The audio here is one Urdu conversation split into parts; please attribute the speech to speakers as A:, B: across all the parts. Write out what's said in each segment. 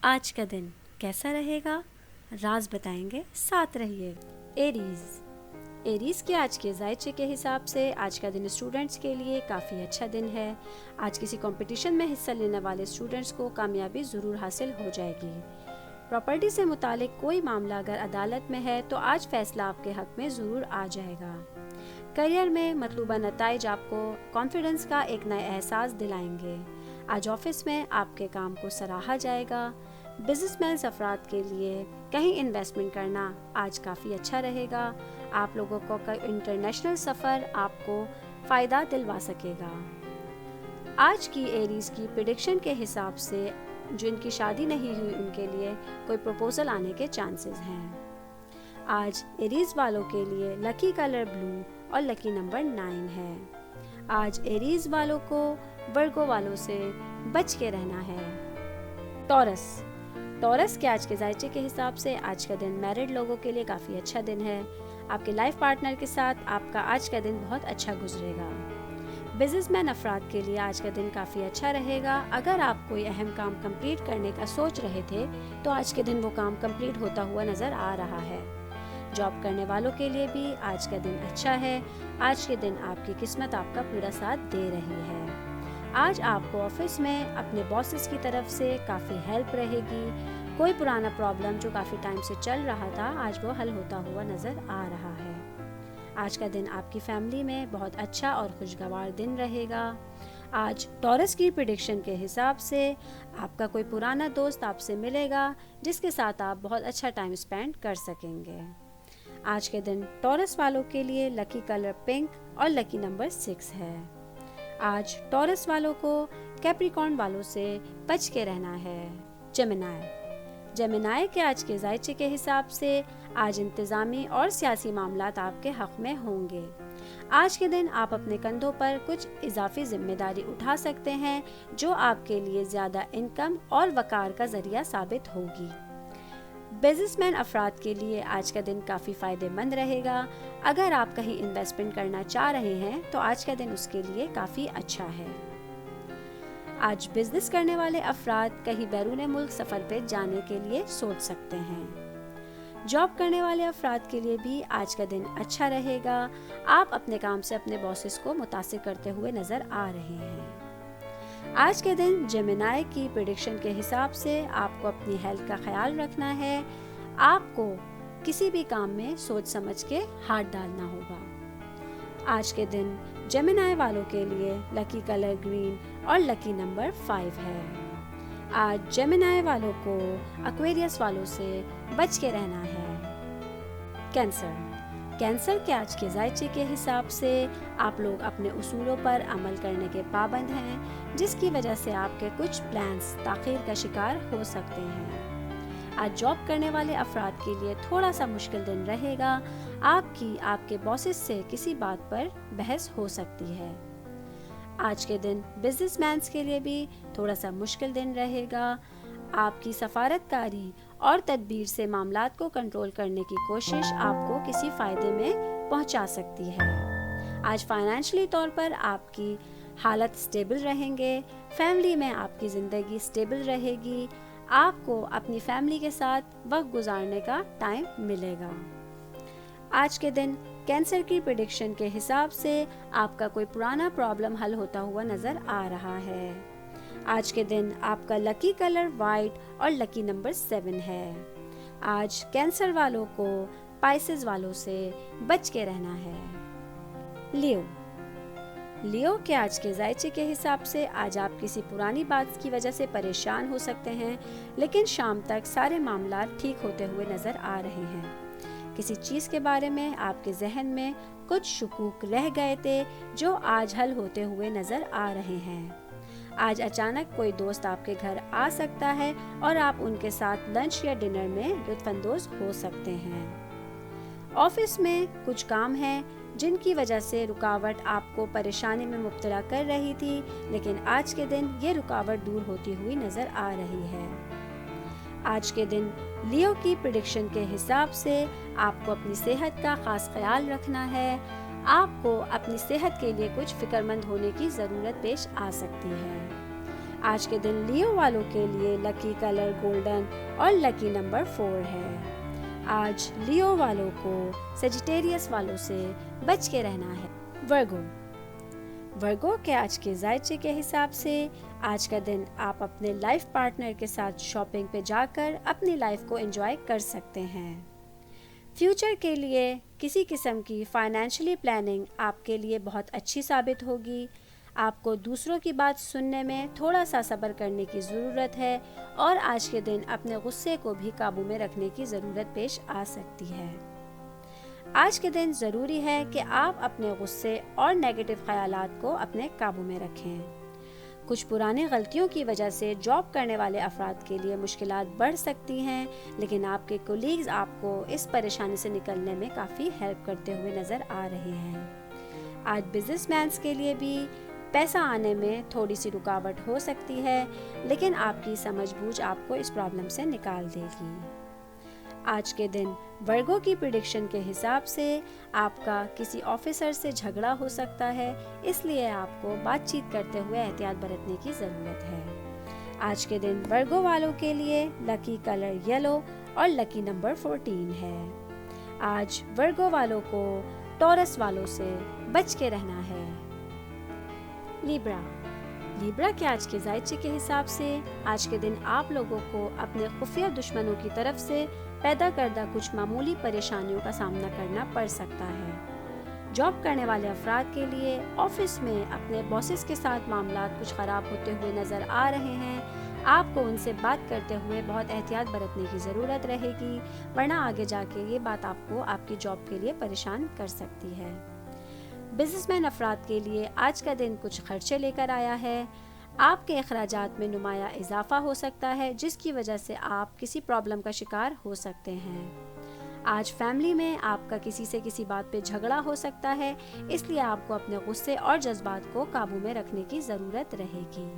A: آج کا دن کیسا رہے گا؟ راز بتائیں گے، ساتھ رہیے۔ ایریز کے آج کے ذائچے کے حساب سے آج کا دن اسٹوڈنٹس کے لیے کافی اچھا دن ہے۔ آج کسی کمپٹیشن میں حصہ لینے والے اسٹوڈنٹس کو کامیابی ضرور حاصل ہو جائے گی۔ پراپرٹی سے متعلق کوئی معاملہ اگر عدالت میں ہے تو آج فیصلہ آپ کے حق میں ضرور آ جائے گا۔ کیریئر میں مطلوبہ نتائج آپ کو کانفیڈنس کا ایک نیا احساس دلائیں گے۔ آج آفس میں آپ کے کام کو سراہا جائے گا۔ بزنس مین افراد کے لیے کہیں انویسٹمنٹ کرنا آج کافی اچھا رہے گا۔ آپ لوگوں کو انٹرنیشنل سفر آپ کو فائدہ دلوا سکے گا۔ آج کی ایریز کی پریڈکشن کے حساب سے جن کی شادی نہیں ہوئی ان کے لیے کوئی پروپوزل آنے کے چانسز ہیں۔ آج ایریز والوں کے لیے لکی کلر بلو اور لکی نمبر 9 ہے۔ آج ایریز والوں کو ورگو والوں سے بچ کے رہنا ہے۔ ٹورس کے آج کے ذائچے کے حساب سے آج کا دن میرڈ لوگوں کے لیے کافی اچھا دن ہے۔ آپ کے لائف پارٹنر کے ساتھ آپ کا آج کا دن بہت اچھا گزرے گا۔ بزنس مین افراد کے لیے آج کا دن کافی اچھا رہے گا۔ اگر آپ کوئی اہم کام کمپلیٹ کرنے کا سوچ رہے تھے تو آج کے دن وہ کام کمپلیٹ ہوتا ہوا نظر آ رہا ہے۔ جاب کرنے والوں کے لیے بھی آج کا دن اچھا ہے۔ آج کے دن آپ کی قسمت آپ کا پورا ساتھ دے رہی ہے۔ آج آپ کو آفس میں اپنے باسز کی طرف سے کافی ہیلپ رہے گی۔ کوئی پرانا پرابلم جو کافی ٹائم سے چل رہا تھا آج وہ حل ہوتا ہوا نظر آ رہا ہے۔ آج کا دن آپ کی فیملی میں بہت اچھا اور خوشگوار دن رہے گا۔ آج ٹورس کی پریڈکشن کے حساب سے آپ کا کوئی پرانا دوست آپ سے ملے گا جس کے ساتھ آپ بہت اچھا ٹائم اسپینڈ کر سکیں گے۔ آج کے دن ٹورس والوں کے لیے لکی کلر پنک اور لکی نمبر 6 ہے۔ آج ٹورس والوں کو کیپریکارن والوں سے بچ کے رہنا ہے۔ جیمنائی کے آج کے ذائچے کے حساب سے آج انتظامی اور سیاسی معاملات آپ کے حق میں ہوں گے۔ آج کے دن آپ اپنے کندھوں پر کچھ اضافی ذمہ داری اٹھا سکتے ہیں جو آپ کے لیے زیادہ انکم اور وقار کا ذریعہ ثابت ہوگی۔ بزنس مین افراد کے لیے آج کا دن کافی فائدہ مند رہے گا۔ اگر آپ کہیں انویسٹمنٹ کرنا چاہ رہے ہیں تو آج کا دن اس کے لیے کافی اچھا ہے۔ آج بزنس کرنے والے افراد کہیں بیرون ملک سفر پہ جانے کے لیے سوچ سکتے ہیں۔ جاب کرنے والے افراد کے لیے بھی آج کا دن اچھا رہے گا۔ آپ اپنے کام سے اپنے باسز کو متاثر کرتے ہوئے نظر آ رہے ہیں۔ آج کے دن جیمنائی کی پریڈکشن کے حساب سے آپ کو اپنی ہیلتھ کا خیال رکھنا ہے۔ آپ کو کسی بھی کام میں سوچ سمجھ کے ہاتھ ڈالنا ہوگا۔ آج کے دن جیمنائی والوں کے لیے لکی کلر گرین اور لکی نمبر 5 ہے۔ آج جیمنائی والوں کو ایکویریس والوں سے بچ کے رہنا ہے۔ کینسر کے آج کے ذائچے کے حساب سے آپ لوگ اپنے اصولوں پر عمل کرنے کے پابند ہیں جس کی وجہ سے آپ کے کچھ پلانز تاخیر کا شکار ہو سکتے ہیں۔ آج جاب کرنے والے افراد کے لیے تھوڑا سا مشکل دن رہے گا۔ آپ کے باسز سے کسی بات پر بحث ہو سکتی ہے۔ آج کے دن بزنس مینز کے لیے بھی تھوڑا سا مشکل دن رہے گا۔ آپ کی سفارت کاری اور تدبیر سے معاملات کو کنٹرول کرنے کی کوشش آپ کو کسی فائدے میں پہنچا سکتی ہے۔ آج فائنینشلی طور پر آپ کی حالت سٹیبل رہیں گے۔ فیملی میں آپ کی زندگی سٹیبل رہے گی۔ آپ کو اپنی فیملی کے ساتھ وقت گزارنے کا ٹائم ملے گا۔ آج کے دن کینسر کی پریڈکشن کے حساب سے آپ کا کوئی پرانا پرابلم حل ہوتا ہوا نظر آ رہا ہے۔ آج کے دن آپ کا لکی کلر وائٹ اور لکی نمبر 7 ہے۔ آج کینسر والوں کو پائسز والوں سے بچ کے رہنا ہے۔ لیو کے آج کے ذائچے کے حساب سے آج آپ کسی پرانی بات کی وجہ سے پریشان ہو سکتے ہیں لیکن شام تک سارے معاملات ٹھیک ہوتے ہوئے نظر آ رہے ہیں۔ کسی چیز کے بارے میں آپ کے ذہن میں کچھ شکوک رہ گئے تھے جو آج حل ہوتے ہوئے نظر آ رہے ہیں۔ آج اچانک کوئی دوست آپ کے گھر آ سکتا ہے اور آپ ان کے ساتھ لنچ یا ڈنر میں لطف اندوز ہو سکتے ہیں۔ آفس میں کچھ کام ہیں جن کی وجہ سے رکاوٹ آپ کو پریشانی میں مبتلا کر رہی تھی لیکن آج کے دن یہ رکاوٹ دور ہوتی ہوئی نظر آ رہی ہے۔ آج کے دن لیو کی پریڈکشن کے حساب سے آپ کو اپنی صحت کا خاص خیال رکھنا ہے۔ آپ کو اپنی صحت کے لیے کچھ فکر مند ہونے کی ضرورت پیش آ سکتی ہے۔ آج کے دن لیو والوں کے لیے لکی کلر گولڈن اور لکی نمبر 4 ہے۔ آج لیو والوں کو سیجیٹیریس والوں سے بچ کے رہنا ہے۔ ورگو کے آج کے ذائچے کے حساب سے آج کا دن آپ اپنے لائف پارٹنر کے ساتھ شاپنگ پہ جا کر اپنی لائف کو انجوائے کر سکتے ہیں۔ فیوچر کے لیے کسی قسم کی فائنینشلی پلاننگ آپ کے لیے بہت اچھی ثابت ہوگی۔ آپ کو دوسروں کی بات سننے میں تھوڑا سا صبر کرنے کی ضرورت ہے اور آج کے دن اپنے غصے کو بھی قابو میں رکھنے کی ضرورت پیش آ سکتی ہے۔ آج کے دن ضروری ہے کہ آپ اپنے غصے اور نیگیٹو خیالات کو اپنے قابو میں رکھیں۔ کچھ پرانی غلطیوں کی وجہ سے جاب کرنے والے افراد کے لیے مشکلات بڑھ سکتی ہیں، لیکن آپ کے کولیگز آپ کو اس پریشانی سے نکلنے میں کافی ہیلپ کرتے ہوئے نظر آ رہے ہیں۔ آج بزنس مینز کے لیے بھی پیسہ آنے میں تھوڑی سی رکاوٹ ہو سکتی ہے، لیکن آپ کی سمجھ بوجھ آپ کو اس پرابلم سے نکال دے گی۔ آج کے دن ورگو کی پریڈکشن کے حساب سے آپ کا کسی آفیسر سے جھگڑا ہو سکتا ہے، اس لیے آپ کو بات چیت کرتے ہوئے احتیاط برتنے کی ضرورت ہے۔ آج کے دن ورگو والوں کے لیے لکی کلر یلو اور لکی نمبر 14 ہے۔ آج ورگو والوں کو ٹورس والوں سے بچ کے رہنا ہے۔ لیبرا کے آج کے ذائچے کے حساب سے آج کے دن آپ لوگوں کو اپنے خفیہ دشمنوں کی طرف سے پیدا کردہ کچھ معمولی پریشانیوں کا سامنا کرنا پڑ سکتا ہے۔ جاب کرنے والے افراد کے لیے آفس میں اپنے باسز کے ساتھ معاملات کچھ خراب ہوتے ہوئے نظر آ رہے ہیں۔ آپ کو ان سے بات کرتے ہوئے بہت احتیاط برتنے کی ضرورت رہے گی، ورنہ آگے جا کے یہ بات آپ کو آپ کی جاب کے لیے پریشان کر سکتی ہے۔ بزنس مین افراد کے لیے آج کا دن کچھ خرچے لے کر آیا ہے۔ آپ کے اخراجات میں نمایاں اضافہ ہو سکتا ہے، جس کی وجہ سے آپ کسی پرابلم کا شکار ہو سکتے ہیں۔ آج فیملی میں آپ کا کسی سے کسی بات پہ جھگڑا ہو سکتا ہے، اس لیے آپ کو اپنے غصے اور جذبات کو قابو میں رکھنے کی ضرورت رہے گی۔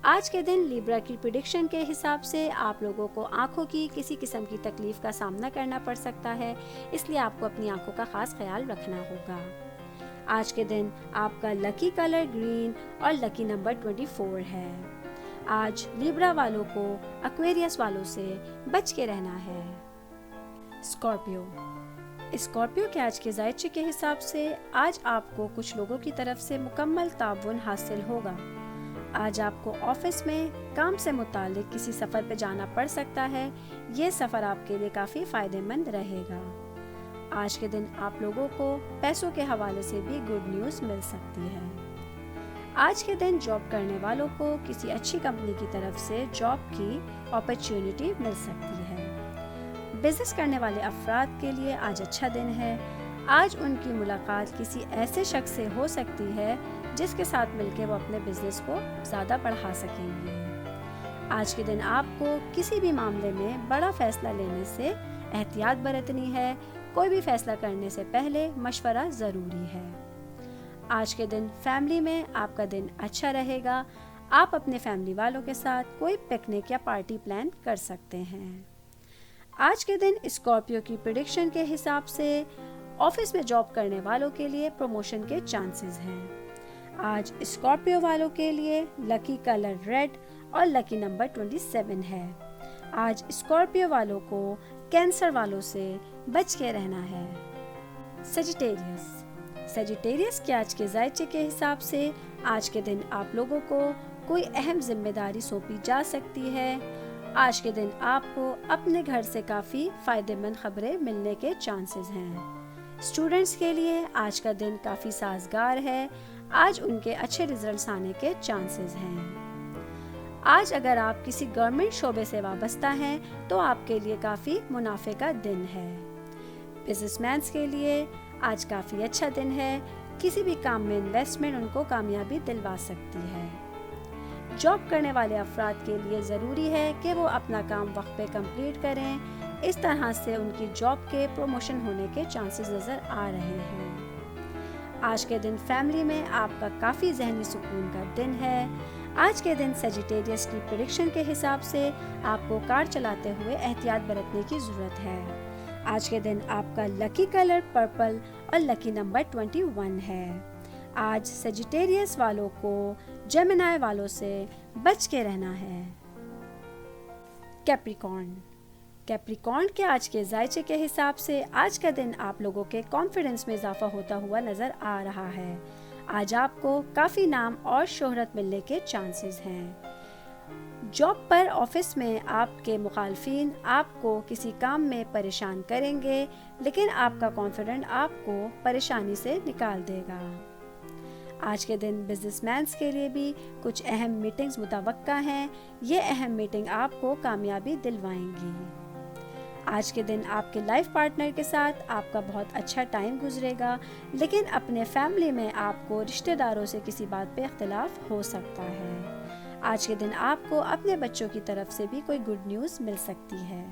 A: آج کے دن لیبرا کی پریڈکشن کے حساب سے آپ لوگوں کو آنکھوں کی کسی قسم کی تکلیف کا سامنا کرنا پڑ سکتا ہے، اس لیے آپ کو اپنی آنکھوں کا خاص خیال رکھنا ہوگا۔ آج کے دن آپ کا لکی کلر گرین اور لکی نمبر 24 ہے۔ آج لیبرا والوں کو ایکویریس والوں سے بچ کے رہنا ہے۔ اسکارپیو کے آج کے ذائچے کے حساب سے آج آپ کو کچھ لوگوں کی طرف سے مکمل تعاون حاصل ہوگا۔ آج آپ کو آفس میں کام سے متعلق کسی سفر پہ جانا پڑ سکتا ہے، یہ سفر آپ کے لیے کافی فائدہ مند رہے گا۔ آج کے دن آپ لوگوں کو پیسوں کے حوالے سے بھی گڈ نیوز مل سکتی ہے۔ آج کے دن جاب کرنے والوں کو کسی اچھی کمپنی کی طرف سے جاب کی اپرچونٹی مل سکتی ہے۔ بزنس کرنے والے افراد کے لیے آج اچھا دن ہے۔ آج ان کی ملاقات کسی ایسے شخص سے ہو سکتی ہے جس کے ساتھ مل کے وہ اپنے بزنس کو زیادہ بڑھا سکیں گے۔ آج کے دن آپ کو کسی بھی معاملے میں بڑا فیصلہ لینے سے احتیاط برتنی ہے۔ کوئی بھی فیصلہ کرنے سے پہلے مشورہ ضروری ہے۔ آج کے دن فیملی میں آپ کا دن اچھا رہے گا۔ آپ اپنے فیملی والوں کے ساتھ کوئی پکنک یا پارٹی پلان کر سکتے ہیں۔ آج کے دن اسکارپیو کی پریڈکشن کے حساب سے آفس میں جاب کرنے والوں کے لیے پروموشن کے چانسز ہیں۔ آج اسکارپیو والوں کے لیے لکی کلر ریڈ اور لکی نمبر 27 ہے۔ آج اسکارپیو والوں کو کینسر والوں سے بچ کے رہنا ہے۔ سیجیٹیریس کے آج کے ذائچے کے حساب سے آج کے دن آپ لوگوں کو کوئی اہم ذمہ داری سونپی جا سکتی ہے۔ آج کے دن آپ کو اپنے گھر سے کافی فائدہ مند خبریں ملنے کے چانسز ہیں۔ اسٹوڈنٹس کے لیے آج کا دن کافی سازگار ہے۔ آج ان کے اچھے ریزلٹس آنے کے چانسز ہیں۔ آج اگر آپ کسی گورنمنٹ شعبے سے وابستہ ہیں تو آپ کے لیے کافی منافع کا دن ہے۔ بزنس مینز کے لیے آج کافی اچھا دن ہے۔ کسی بھی کام میں انویسٹمنٹ ان کو کامیابی دلوا سکتی ہے۔ جاب کرنے والے افراد کے لیے ضروری ہے کہ وہ اپنا کام وقت پہ کمپلیٹ کریں، اس طرح سے ان کی جاب کے پروموشن ہونے کے چانسز نظر آ رہے ہیں۔ آج کے دن فیملی میں آپ کا کافی ذہنی سکون کا دن ہے۔ آج کے دن سیجیٹیریس کی پریڈکشن کے حساب سے آپ کو کار چلاتے ہوئے احتیاط برتنے کی ضرورت ہے۔ آج کے دن آپ کا لکی کلر پرپل اور لکی نمبر 21 ہے۔ آج سیجیٹیریس والوں کو جیمنائی والوں سے بچ کے رہنا ہے۔ کیپریکارن کے آج کے ذائچے کے حساب سے آج کا دن آپ لوگوں کے کانفیڈنس میں اضافہ ہوتا ہوا نظر آ رہا ہے۔ آج آپ کو کافی نام اور شہرت ملنے کے چانسز ہیں۔ جاب پر آفس میں آپ کے مخالفین آپ کو کسی کام میں پریشان کریں گے، لیکن آپ کا کانفیڈنٹ آپ کو پریشانی سے نکال دے گا۔ آج کے دن بزنس مینز کے لیے بھی کچھ اہم میٹنگز متوقع ہیں۔ یہ اہم میٹنگ آپ کو کامیابی دلوائیں گی۔ آج کے دن آپ کے لائف پارٹنر کے ساتھ آپ کا بہت اچھا ٹائم گزرے گا، لیکن اپنے فیملی میں آپ کو رشتہ داروں سے کسی بات پہ اختلاف ہو سکتا ہے۔ آج کے دن آپ کو اپنے بچوں کی طرف سے بھی کوئی گڈ نیوز مل سکتی ہے۔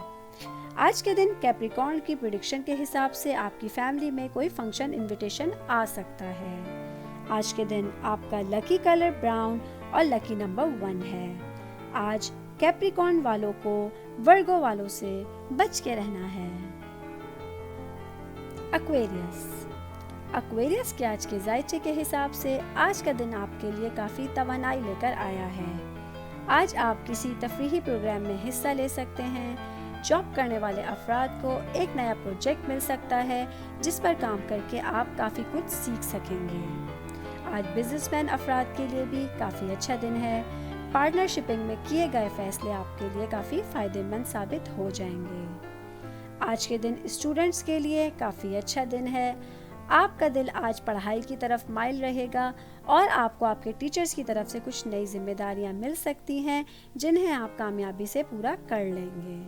A: آج کے دن کیپریکارن کی پریڈکشن کے حساب سے آپ کی فیملی میں کوئی فنکشن انویٹیشن آ سکتا ہے۔ آج کے دن آپ کا لکی کلر براؤن اور لکی نمبر 1 ہے۔ آج کیپریکارن والوں کو ورگو والوں سے بچ کے رہنا ہے۔ ایکویریس کے آج کے ذائچے کے حساب سے آج کا دن آپ کے لیے کافی توانائی لے کر آیا ہے۔ آج آپ کسی تفریحی پروگرام میں حصہ لے سکتے ہیں۔ جاب کرنے والے افراد کو ایک نیا پروجیکٹ مل سکتا ہے جس پر کام کر کے آپ کافی کچھ سیکھ سکیں گے۔ آج بزنس مین افراد کے لیے بھی کافی اچھا دن ہے۔ پارٹنرشپنگ میں کیے گئے فیصلے آپ کے لیے کافی فائدہ مند ثابت ہو جائیں گے۔ آج کے دن اسٹوڈنٹس کے لیے کافی اچھا دن ہے۔ آپ کا دل آج پڑھائی کی طرف مائل رہے گا اور آپ کو آپ کے ٹیچرز کی طرف سے کچھ نئی ذمہ داریاں مل سکتی ہیں جنہیں آپ کامیابی سے پورا کر لیں گے۔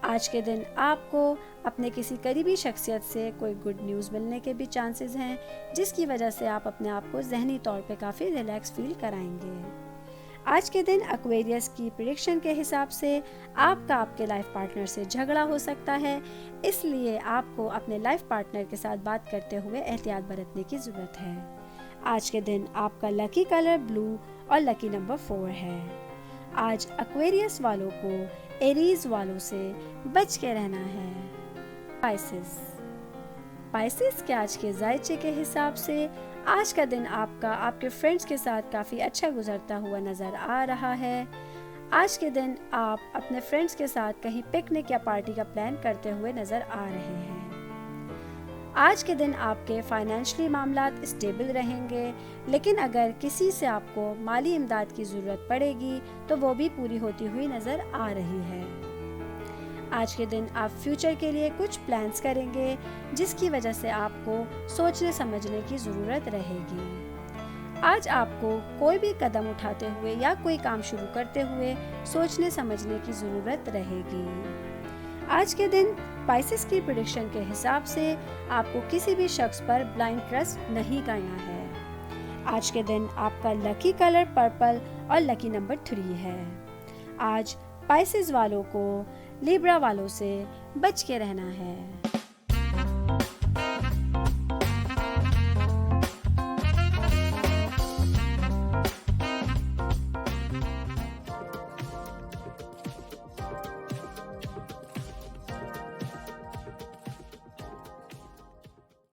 A: آج کے دن آپ کو اپنے کسی قریبی شخصیت سے کوئی گڈ نیوز ملنے کے بھی چانسز ہیں، جس کی وجہ سے آپ اپنے آپ کو ذہنی طور پہ کافی ریلیکس فیل کرائیں گے۔ آج کے دن ایکویریس کی پریڈکشن کے حساب سے آپ کا آپ کے لائف پارٹنر سے جھگڑا ہو سکتا ہے، اس لیے آپ کو اپنے لائف پارٹنر کے ساتھ بات کرتے ہوئے احتیاط برتنے کی ضرورت ہے۔ آج کے دن آپ کا لکی کلر بلو اور لکی نمبر 4 ہے۔ آج ایکویریس والوں کو ایریز والوں سے بچ کے رہنا ہے۔ پائسس کے آج کے ذائچے کے حساب سے آج کا دن آپ کا آپ کے فرینڈز کے ساتھ کافی اچھا گزرتا ہوا نظر آ رہا ہے۔ آج کے دن آپ اپنے فرینڈز کے ساتھ کہیں پکنک یا پارٹی کا پلان کرتے ہوئے نظر آ رہے ہیں۔ آج کے دن آپ کے فائنینشلی معاملات اسٹیبل رہیں گے، لیکن اگر کسی سے آپ کو مالی امداد کی ضرورت پڑے گی تو وہ بھی پوری ہوتی ہوئی نظر آ رہی ہے۔ آج کے دن آپ فیوچر کے لیے کچھ پلانز کریں گے جس کی وجہ سے آپ کو سوچنے سمجھنے کی ضرورت رہے گی۔ آج آپ کو کوئی بھی قدم اٹھاتے ہوئے یا کوئی کام شروع کرتے ہوئے سوچنے سمجھنے کی ضرورت رہے گی۔ آج کے دن پائسس کی پریڈکشن کے حساب سے آپ کو کسی بھی شخص پر بلائنڈ ٹرسٹ نہیں کرنا ہے۔ آج کے دن آپ کا لکی کلر پرپل اور لکی نمبر 3 ہے۔ آج پائسس والوں کو لیبرا والوں سے بچ کے رہنا ہے۔